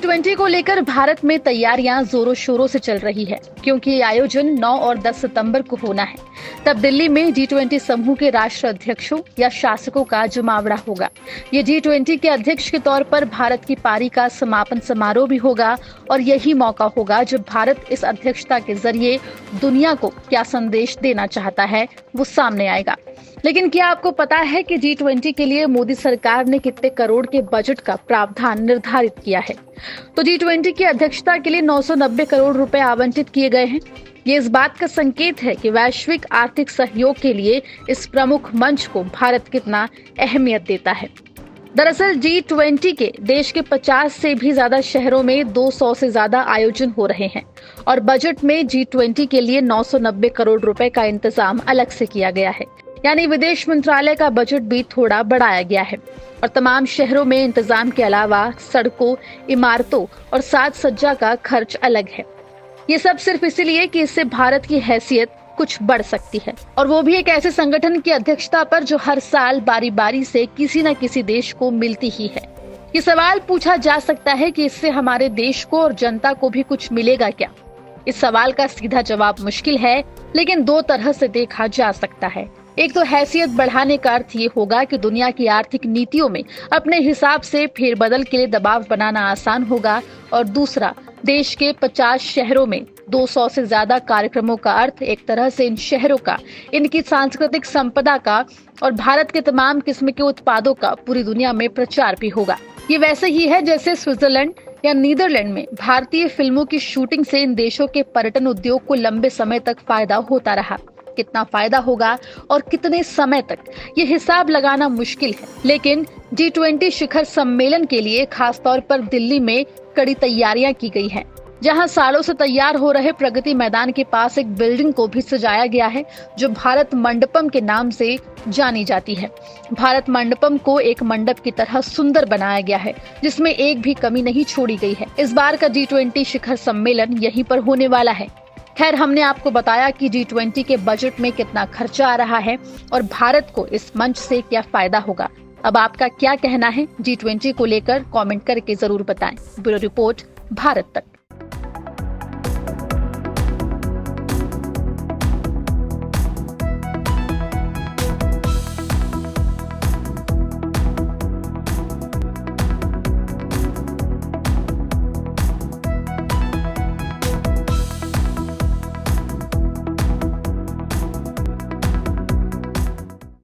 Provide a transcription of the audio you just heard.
G20 को लेकर भारत में तैयारियां जोरों शोरों से चल रही है, क्योंकि ये आयोजन 9 और 10 सितंबर को होना है। तब दिल्ली में G20 समूह के राष्ट्र अध्यक्षों या शासकों का जमावड़ा होगा। ये G20 के अध्यक्ष के तौर पर भारत की पारी का समापन समारोह भी होगा और यही मौका होगा जब भारत इस अध्यक्षता के जरिए दुनिया को क्या संदेश देना चाहता है वो सामने आएगा। लेकिन क्या आपको पता है कि G20 के लिए मोदी सरकार ने कितने करोड़ के बजट का प्रावधान निर्धारित किया है? तो G20 की अध्यक्षता के लिए 990 करोड़ रुपए आवंटित किए गए हैं। ये इस बात का संकेत है कि वैश्विक आर्थिक सहयोग के लिए इस प्रमुख मंच को भारत कितना अहमियत देता है। दरअसल G20 के देश के 50 से भी ज्यादा शहरों में 200 से ज्यादा आयोजन हो रहे हैं और बजट में G20 के लिए 990 करोड़ रुपए का इंतजाम अलग से किया गया है। यानी विदेश मंत्रालय का बजट भी थोड़ा बढ़ाया गया है और तमाम शहरों में इंतजाम के अलावा सड़कों, इमारतों और साज सज्जा का खर्च अलग है। ये सब सिर्फ इसीलिए कि इससे भारत की हैसियत कुछ बढ़ सकती है, और वो भी एक ऐसे संगठन की अध्यक्षता पर जो हर साल बारी बारी से किसी न किसी देश को मिलती ही है। ये सवाल पूछा जा सकता है कि इससे हमारे देश को और जनता को भी कुछ मिलेगा क्या? इस सवाल का सीधा जवाब मुश्किल है, लेकिन दो तरह से देखा जा सकता है। एक तो हैसियत बढ़ाने का अर्थ ये होगा कि दुनिया की आर्थिक नीतियों में अपने हिसाब से फेरबदल के लिए दबाव बनाना आसान होगा, और दूसरा, देश के 50 शहरों में 200 से ज्यादा कार्यक्रमों का अर्थ एक तरह से इन शहरों का, इनकी सांस्कृतिक संपदा का और भारत के तमाम किस्म के उत्पादों का पूरी दुनिया में प्रचार भी होगा। ये वैसे ही है जैसे स्विट्जरलैंड या नीदरलैंड में भारतीय फिल्मों की शूटिंग से इन देशों के पर्यटन उद्योग को लंबे समय तक फायदा होता रहा। कितना फायदा होगा और कितने समय तक, ये हिसाब लगाना मुश्किल है। लेकिन G20 शिखर सम्मेलन के लिए खास तौर पर दिल्ली में कड़ी तैयारियां की गई हैं, जहां सालों से तैयार हो रहे प्रगति मैदान के पास एक बिल्डिंग को भी सजाया गया है जो भारत मंडपम के नाम से जानी जाती है। भारत मंडपम को एक मंडप की तरह सुंदर बनाया गया है, जिसमें एक भी कमी नहीं छोड़ी गई है। इस बार का G20 शिखर सम्मेलन यहीं पर होने वाला है। खैर, हमने आपको बताया कि G20 के बजट में कितना खर्चा आ रहा है और भारत को इस मंच से क्या फायदा होगा। अब आपका क्या कहना है G20 को लेकर? कमेंट करके जरूर बताएं। ब्यूरो रिपोर्ट, भारत तक।